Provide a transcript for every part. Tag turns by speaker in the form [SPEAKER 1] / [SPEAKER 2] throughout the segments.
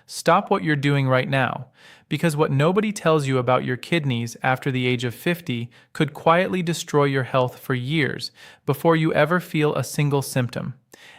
[SPEAKER 1] stop what you're doing right now, because what nobody tells you about your kidneys after the age of 50 could quietly destroy your health for years before you ever feel a single symptom.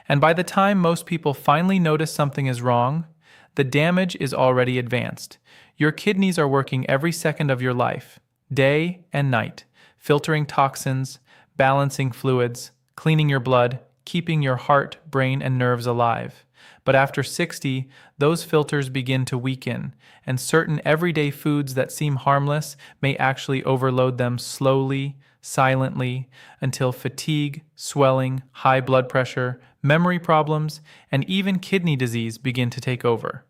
[SPEAKER 1] And by the time most people finally notice something is wrong, the damage is already advanced. Your kidneys are working every second of your life, day and night, filtering toxins, balancing fluids, cleaning your blood, keeping your heart, brain, and nerves alive. But after 60, those filters begin to weaken, and certain everyday foods that seem harmless may actually overload them slowly, silently, until fatigue, swelling, high blood pressure, memory problems, and even kidney disease begin to take over.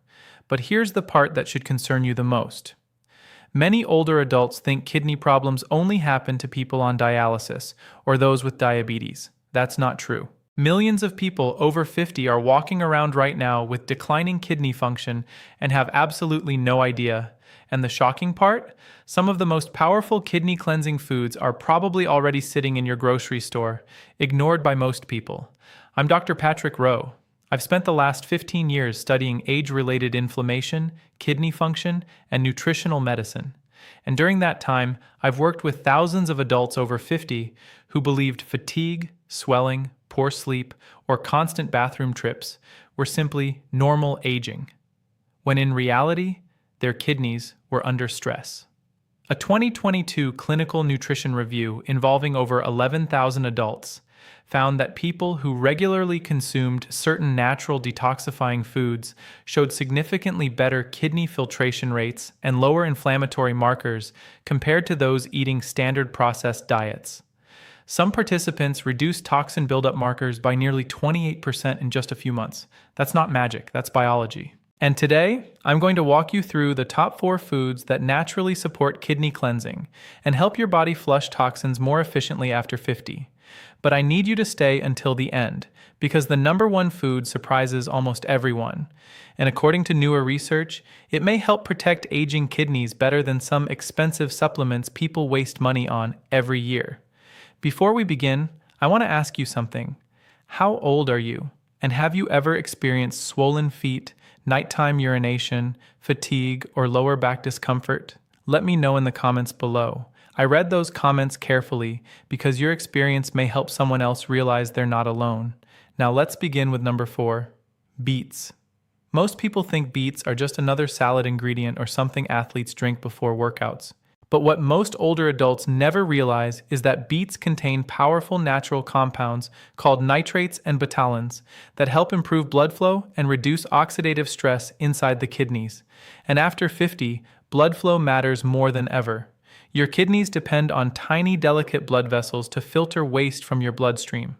[SPEAKER 1] But here's the part that should concern you the most. Many older adults think kidney problems only happen to people on dialysis or those with diabetes. That's not true. Millions of people over 50 are walking around right now with declining kidney function and have absolutely no idea. And the shocking part? Some of the most powerful kidney cleansing foods are probably already sitting in your grocery store, ignored by most people. I'm Dr. Patrick Rowe. I've spent the last 15 years studying age-related inflammation, kidney function, and nutritional medicine. And during that time, I've worked with thousands of adults over 50 who believed fatigue, swelling, poor sleep, or constant bathroom trips were simply normal aging, when in reality, their kidneys were under stress. A 2022 clinical nutrition review involving over 11,000 adults found that people who regularly consumed certain natural detoxifying foods showed significantly better kidney filtration rates and lower inflammatory markers compared to those eating standard processed diets. Some participants reduced toxin buildup markers by nearly 28% in just a few months. That's not magic, that's biology. And today, I'm going to walk you through the top 4 foods that naturally support kidney cleansing and help your body flush toxins more efficiently after 50. But I need you to stay until the end, because the number 1 food surprises almost everyone. And according to newer research, it may help protect aging kidneys better than some expensive supplements people waste money on every year. Before we begin, I want to ask you something. How old are you? And have you ever experienced swollen feet, nighttime urination, fatigue, or lower back discomfort? Let me know in the comments below. I read those comments carefully because your experience may help someone else realize they're not alone. Now let's begin with number 4, beets. Most people think beets are just another salad ingredient or something athletes drink before workouts. But what most older adults never realize is that beets contain powerful natural compounds called nitrates and betalains that help improve blood flow and reduce oxidative stress inside the kidneys. And after 50, blood flow matters more than ever. Your kidneys depend on tiny, delicate blood vessels to filter waste from your bloodstream.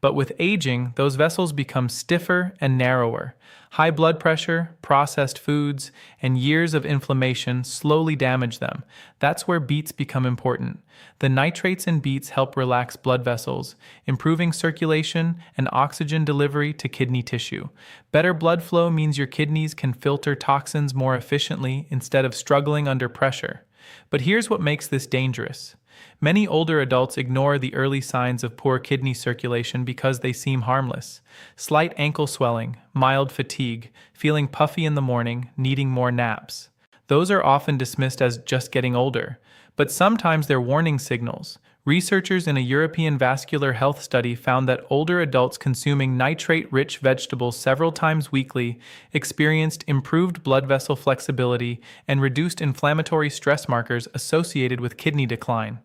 [SPEAKER 1] But with aging, those vessels become stiffer and narrower. High blood pressure, processed foods, and years of inflammation slowly damage them. That's where beets become important. The nitrates in beets help relax blood vessels, improving circulation and oxygen delivery to kidney tissue. Better blood flow means your kidneys can filter toxins more efficiently instead of struggling under pressure. But here's what makes this dangerous. Many older adults ignore the early signs of poor kidney circulation because they seem harmless. Slight ankle swelling, mild fatigue, feeling puffy in the morning, needing more naps. Those are often dismissed as just getting older, but sometimes they're warning signals. Researchers in a European vascular health study found that older adults consuming nitrate-rich vegetables several times weekly experienced improved blood vessel flexibility and reduced inflammatory stress markers associated with kidney decline.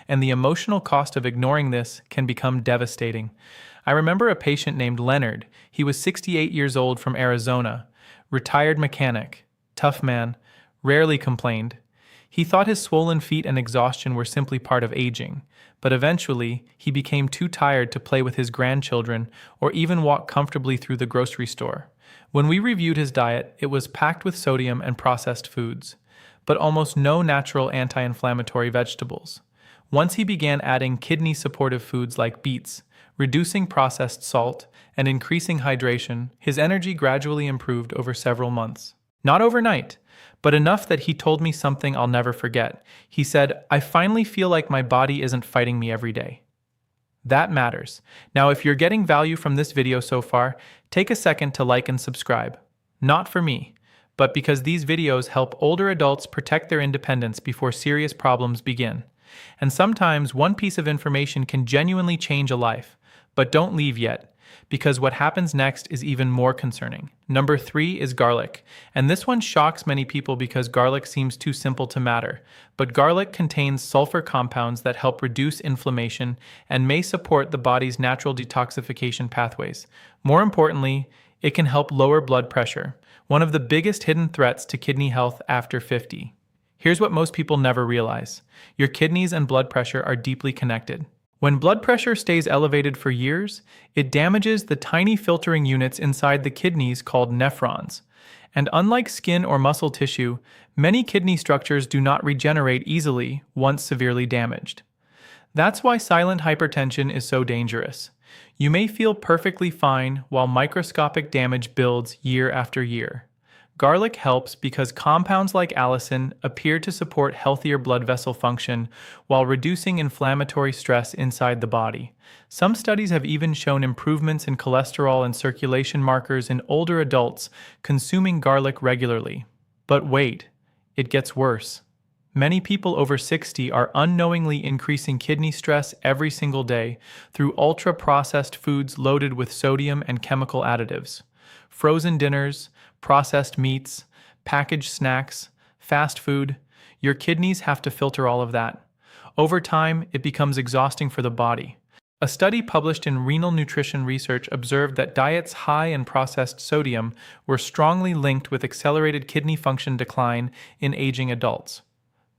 [SPEAKER 1] And the emotional cost of ignoring this can become devastating. I remember a patient named Leonard. He was 68 years old from Arizona, retired mechanic, tough man, rarely complained. He thought his swollen feet and exhaustion were simply part of aging, but eventually he became too tired to play with his grandchildren or even walk comfortably through the grocery store. When we reviewed his diet, it was packed with sodium and processed foods, but almost no natural anti-inflammatory vegetables. Once he began adding kidney-supportive foods like beets, reducing processed salt, and increasing hydration, his energy gradually improved over several months. Not overnight, but enough that he told me something I'll never forget. He said, "I finally feel like my body isn't fighting me every day." That matters. Now, if you're getting value from this video so far, take a second to like and subscribe. Not for me, but because these videos help older adults protect their independence before serious problems begin. And sometimes one piece of information can genuinely change a life. But don't leave yet, because what happens next is even more concerning. Number 3 is garlic, and this one shocks many people because garlic seems too simple to matter. But garlic contains sulfur compounds that help reduce inflammation and may support the body's natural detoxification pathways. More importantly, it can help lower blood pressure, one of the biggest hidden threats to kidney health after 50. Here's what most people never realize. Your kidneys and blood pressure are deeply connected. When blood pressure stays elevated for years, it damages the tiny filtering units inside the kidneys called nephrons. And unlike skin or muscle tissue, many kidney structures do not regenerate easily once severely damaged. That's why silent hypertension is so dangerous. You may feel perfectly fine while microscopic damage builds year after year. Garlic helps because compounds like allicin appear to support healthier blood vessel function while reducing inflammatory stress inside the body. Some studies have even shown improvements in cholesterol and circulation markers in older adults consuming garlic regularly. But wait, it gets worse. Many people over 60 are unknowingly increasing kidney stress every single day through ultra-processed foods loaded with sodium and chemical additives. Frozen dinners, processed meats, packaged snacks, fast food, your kidneys have to filter all of that. Over time, it becomes exhausting for the body. A study published in Renal Nutrition Research observed that diets high in processed sodium were strongly linked with accelerated kidney function decline in aging adults.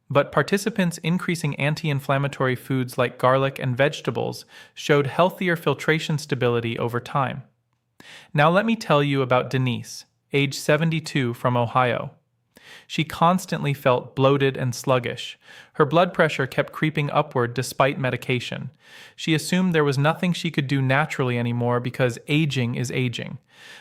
[SPEAKER 1] But participants increasing anti-inflammatory foods like garlic and vegetables showed healthier filtration stability over time. Now let me tell you about Denise, age 72, from Ohio. She constantly felt bloated and sluggish. Her blood pressure kept creeping upward despite medication. She assumed there was nothing she could do naturally anymore because aging is aging.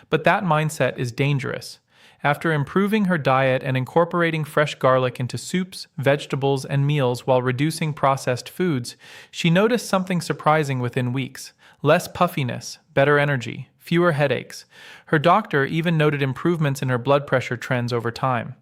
[SPEAKER 1] But that mindset is dangerous. After improving her diet and incorporating fresh garlic into soups, vegetables, and meals while reducing processed foods, she noticed something surprising within weeks. Less puffiness, better energy, fewer headaches. Her doctor even noted improvements in her blood pressure trends over time.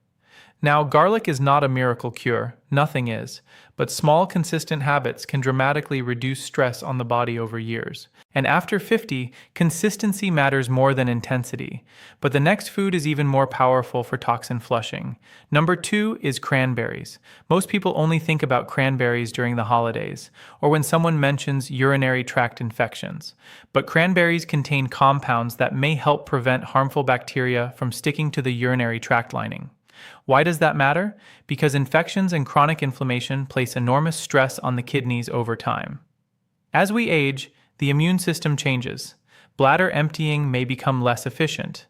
[SPEAKER 1] Now, garlic is not a miracle cure, nothing is, but small consistent habits can dramatically reduce stress on the body over years. And after 50, consistency matters more than intensity. But the next food is even more powerful for toxin flushing. Number 2 is cranberries. Most people only think about cranberries during the holidays, or when someone mentions urinary tract infections. But cranberries contain compounds that may help prevent harmful bacteria from sticking to the urinary tract lining. Why does that matter? Because infections and chronic inflammation place enormous stress on the kidneys over time. As we age, the immune system changes. Bladder emptying may become less efficient.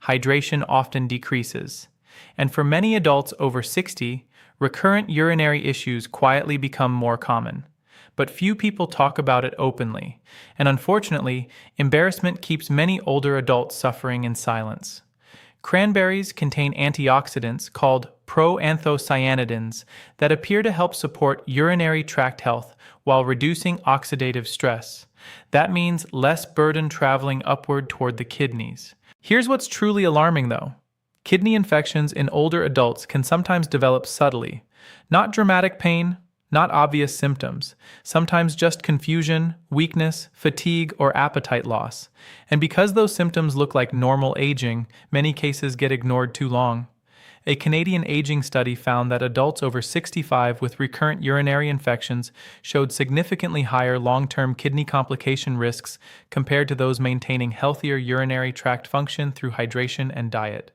[SPEAKER 1] Hydration often decreases. And for many adults over 60, recurrent urinary issues quietly become more common. But few people talk about it openly. And unfortunately, embarrassment keeps many older adults suffering in silence. Cranberries contain antioxidants called proanthocyanidins that appear to help support urinary tract health while reducing oxidative stress. That means less burden traveling upward toward the kidneys. Here's what's truly alarming though. Kidney infections in older adults can sometimes develop subtly. Not dramatic pain, not obvious symptoms, sometimes just confusion, weakness, fatigue, or appetite loss. And because those symptoms look like normal aging, many cases get ignored too long. A Canadian aging study found that adults over 65 with recurrent urinary infections showed significantly higher long-term kidney complication risks compared to those maintaining healthier urinary tract function through hydration and diet.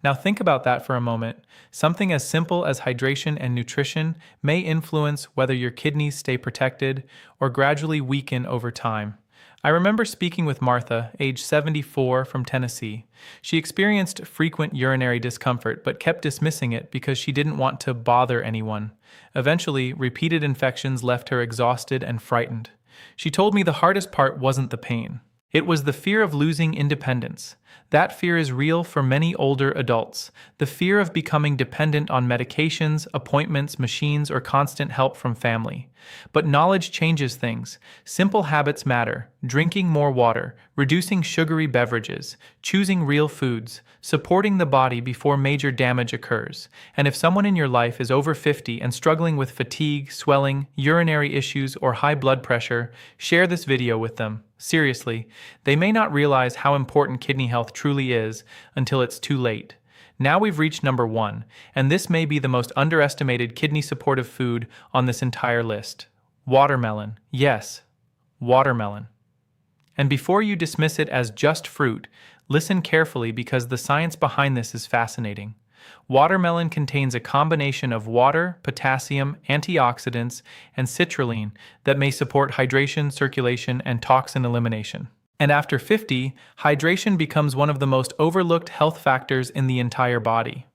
[SPEAKER 1] Now think about that for a moment. Something as simple as hydration and nutrition may influence whether your kidneys stay protected or gradually weaken over time. I remember speaking with Martha, age 74, from Tennessee. She experienced frequent urinary discomfort but kept dismissing it because she didn't want to bother anyone. Eventually, repeated infections left her exhausted and frightened. She told me the hardest part wasn't the pain. It was the fear of losing independence. That fear is real for many older adults. The fear of becoming dependent on medications, appointments, machines, or constant help from family. But knowledge changes things. Simple habits matter. Drinking more water, reducing sugary beverages, choosing real foods, supporting the body before major damage occurs. And if someone in your life is over 50 and struggling with fatigue, swelling, urinary issues, or high blood pressure, share this video with them. Seriously, they may not realize how important kidney health truly is until it's too late. Now we've reached number 1, and this may be the most underestimated kidney-supportive food on this entire list. Watermelon. Yes, watermelon. And before you dismiss it as just fruit, listen carefully because the science behind this is fascinating. Watermelon contains a combination of water, potassium, antioxidants, and citrulline that may support hydration, circulation, and toxin elimination. And after 50, hydration becomes one of the most overlooked health factors in the entire body.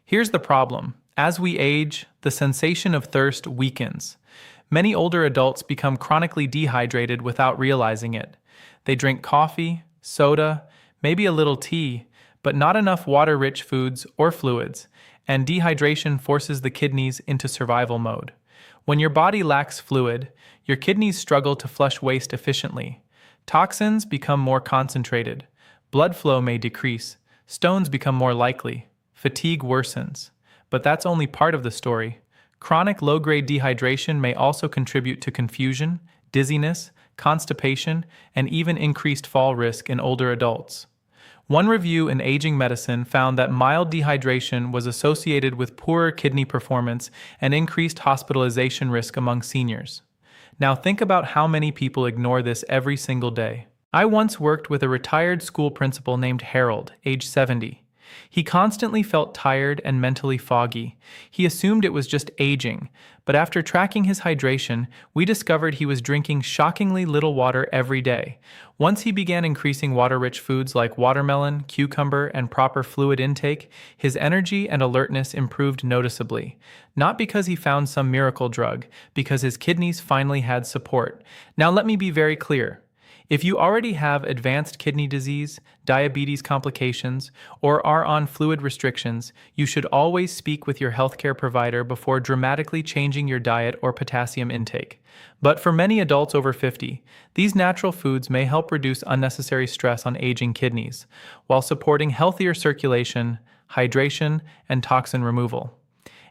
[SPEAKER 1] Here's the problem. As we age, the sensation of thirst weakens. Many older adults become chronically dehydrated without realizing it. They drink coffee, soda, maybe a little tea, but not enough water-rich foods or fluids, and dehydration forces the kidneys into survival mode. When your body lacks fluid, your kidneys struggle to flush waste efficiently. Toxins become more concentrated, blood flow may decrease, stones become more likely, fatigue worsens. But that's only part of the story. Chronic low-grade dehydration may also contribute to confusion, dizziness, constipation, and even increased fall risk in older adults. One review in Aging Medicine found that mild dehydration was associated with poorer kidney performance and increased hospitalization risk among seniors. Now think about how many people ignore this every single day. I once worked with a retired school principal named Harold, age 70. He constantly felt tired and mentally foggy. He assumed it was just aging, but after tracking his hydration, we discovered he was drinking shockingly little water every day. Once he began increasing water-rich foods like watermelon, cucumber, and proper fluid intake, his energy and alertness improved noticeably. Not because he found some miracle drug, because his kidneys finally had support. Now let me be very clear. If you already have advanced kidney disease, diabetes complications, or are on fluid restrictions, you should always speak with your healthcare provider before dramatically changing your diet or potassium intake. But for many adults over 50, these natural foods may help reduce unnecessary stress on aging kidneys, while supporting healthier circulation, hydration, and toxin removal.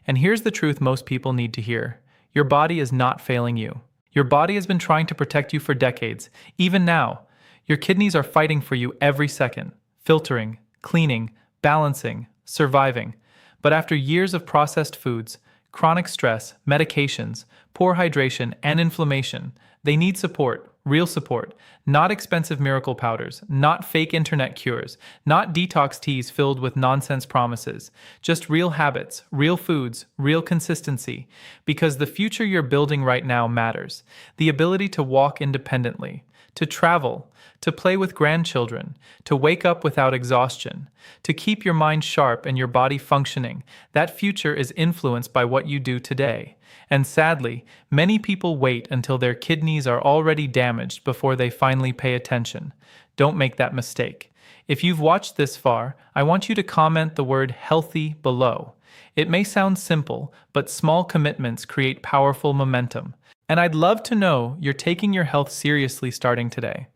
[SPEAKER 1] And here's the truth most people need to hear. Your body is not failing you. Your body has been trying to protect you for decades. Even now, your kidneys are fighting for you every second, filtering, cleaning, balancing, surviving. But after years of processed foods, chronic stress, medications, poor hydration, and inflammation, they need support, real support, not expensive miracle powders, not fake internet cures, not detox teas filled with nonsense promises, just real habits, real foods, real consistency, because the future you're building right now matters. The ability to walk independently, to travel, to play with grandchildren, to wake up without exhaustion, to keep your mind sharp and your body functioning, that future is influenced by what you do today. And sadly, many people wait until their kidneys are already damaged before they finally pay attention. Don't make that mistake. If you've watched this far, I want you to comment the word healthy below. It may sound simple, but small commitments create powerful momentum. And I'd love to know you're taking your health seriously starting today.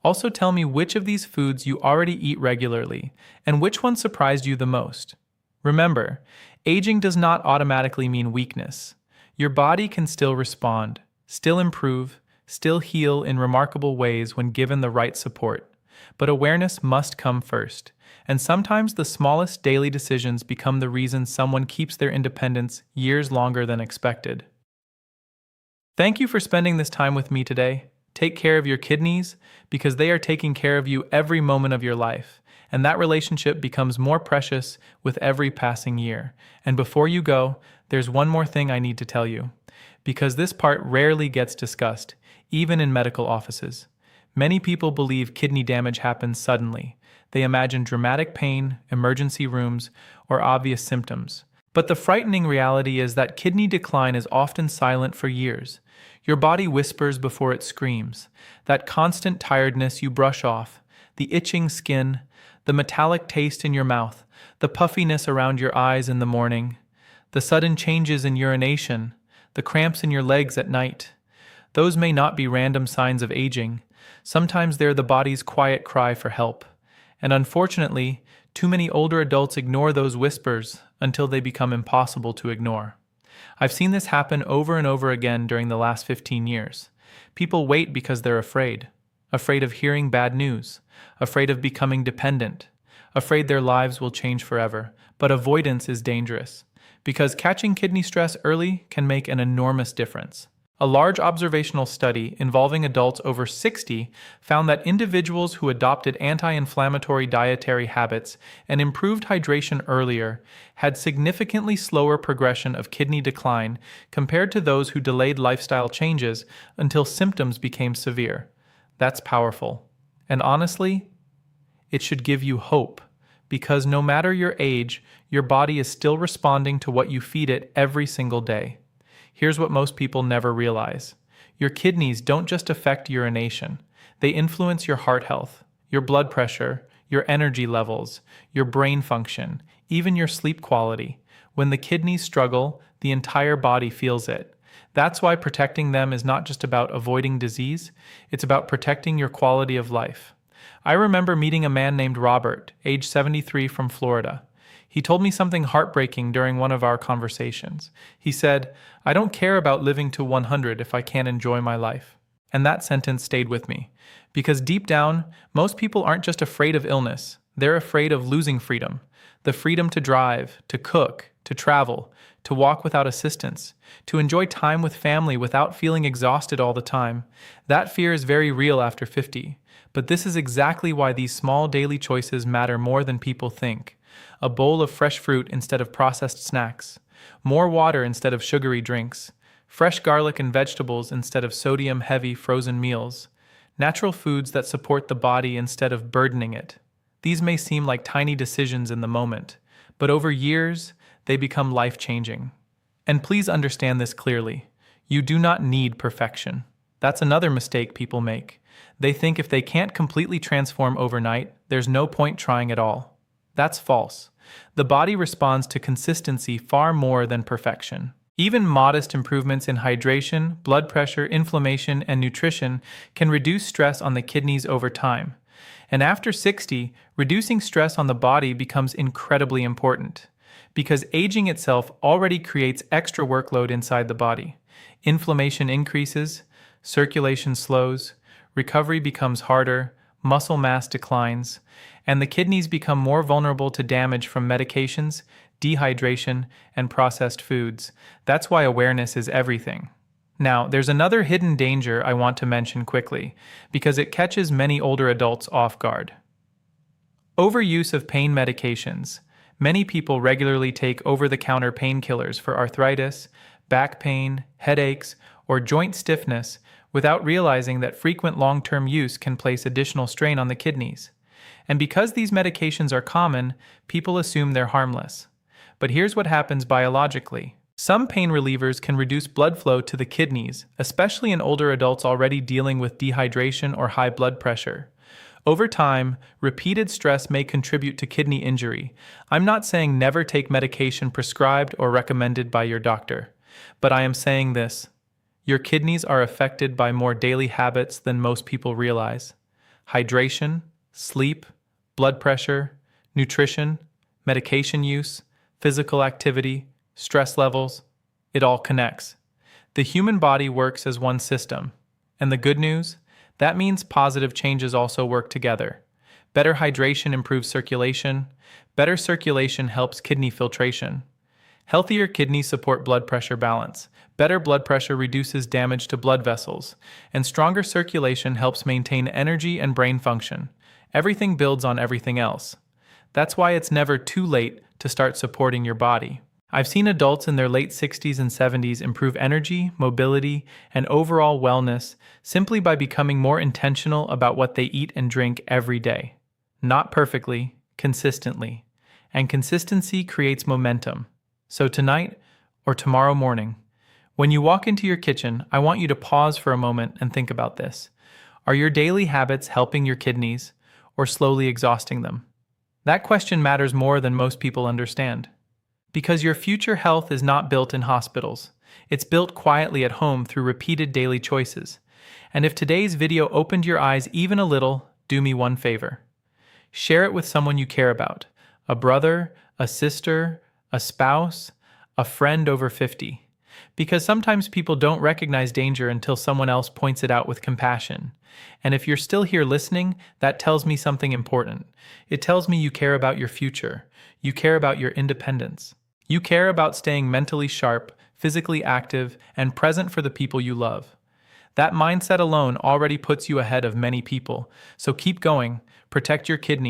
[SPEAKER 1] Also tell me which of these foods you already eat regularly, and which one surprised you the most. Remember, aging does not automatically mean weakness. Your body can still respond, still improve, still heal in remarkable ways when given the right support. But awareness must come first, and sometimes the smallest daily decisions become the reason someone keeps their independence years longer than expected. Thank you for spending this time with me today. Take care of your kidneys, because they are taking care of you every moment of your life, and that relationship becomes more precious with every passing year. And before you go, there's one more thing I need to tell you, because this part rarely gets discussed, even in medical offices. Many people believe kidney damage happens suddenly. They imagine dramatic pain, emergency rooms, or obvious symptoms. But the frightening reality is that kidney decline is often silent for years. Your body whispers before it screams. That constant tiredness you brush off, the itching skin, the metallic taste in your mouth, the puffiness around your eyes in the morning, the sudden changes in urination, the cramps in your legs at night. Those may not be random signs of aging. Sometimes they're the body's quiet cry for help. And unfortunately, too many older adults ignore those whispers until they become impossible to ignore. I've seen this happen over and over again during the last 15 years. People wait because they're afraid of hearing bad news, afraid of becoming dependent, afraid their lives will change forever. But avoidance is dangerous, because catching kidney stress early can make an enormous difference. A large observational study involving adults over 60 found that individuals who adopted anti-inflammatory dietary habits and improved hydration earlier had significantly slower progression of kidney decline compared to those who delayed lifestyle changes until symptoms became severe. That's powerful. And honestly, it should give you hope, because no matter your age, your body is still responding to what you feed it every single day. Here's what most people never realize. Your kidneys don't just affect urination. They influence your heart health, your blood pressure, your energy levels, your brain function, even your sleep quality. When the kidneys struggle, the entire body feels it. That's why protecting them is not just about avoiding disease, it's about protecting your quality of life. I remember meeting a man named Robert, age 73, from Florida. He told me something heartbreaking during one of our conversations. He said, "I don't care about living to 100 if I can't enjoy my life." And that sentence stayed with me, because deep down, most people aren't just afraid of illness. They're afraid of losing freedom. The freedom to drive, to cook, to travel, to walk without assistance, to enjoy time with family without feeling exhausted all the time. That fear is very real after 50. But this is exactly why these small daily choices matter more than people think. A bowl of fresh fruit instead of processed snacks, more water instead of sugary drinks, fresh garlic and vegetables instead of sodium-heavy frozen meals, natural foods that support the body instead of burdening it. These may seem like tiny decisions in the moment, but over years, they become life-changing. And please understand this clearly. You do not need perfection. That's another mistake people make. They think if they can't completely transform overnight, there's no point trying at all. That's false. The body responds to consistency far more than perfection. Even modest improvements in hydration, blood pressure, inflammation, and nutrition can reduce stress on the kidneys over time. And after 60, reducing stress on the body becomes incredibly important, because aging itself already creates extra workload inside the body. Inflammation increases, circulation slows, recovery becomes harder, muscle mass declines, and the kidneys become more vulnerable to damage from medications, dehydration, and processed foods. That's why awareness is everything. Now, there's another hidden danger I want to mention quickly, because it catches many older adults off guard. Overuse of pain medications. Many people regularly take over-the-counter painkillers for arthritis, back pain, headaches, or joint stiffness without realizing that frequent long-term use can place additional strain on the kidneys. And because these medications are common, people assume they're harmless. But here's what happens biologically. Some pain relievers can reduce blood flow to the kidneys, especially in older adults already dealing with dehydration or high blood pressure. Over time, repeated stress may contribute to kidney injury. I'm not saying never take medication prescribed or recommended by your doctor, but I am saying this. Your kidneys are affected by more daily habits than most people realize. Hydration, sleep, blood pressure, nutrition, medication use, physical activity, stress levels, it all connects. The human body works as one system. And the good news? That means positive changes also work together. Better hydration improves circulation. Better circulation helps kidney filtration. Healthier kidneys support blood pressure balance. Better blood pressure reduces damage to blood vessels. And stronger circulation helps maintain energy and brain function. Everything builds on everything else. That's why it's never too late to start supporting your body. I've seen adults in their late 60s and 70s improve energy, mobility, and overall wellness simply by becoming more intentional about what they eat and drink every day. Not perfectly, consistently. And consistency creates momentum. So tonight or tomorrow morning, when you walk into your kitchen, I want you to pause for a moment and think about this. Are your daily habits helping your kidneys or slowly exhausting them? That question matters more than most people understand. Because your future health is not built in hospitals. It's built quietly at home through repeated daily choices. And if today's video opened your eyes even a little, do me one favor. Share it with someone you care about. A brother, a sister, a spouse, a friend over 50. Because sometimes people don't recognize danger until someone else points it out with compassion. And if you're still here listening, that tells me something important. It tells me you care about your future. You care about your independence. You care about staying mentally sharp, physically active, and present for the people you love. That mindset alone already puts you ahead of many people. So keep going, protect your kidneys.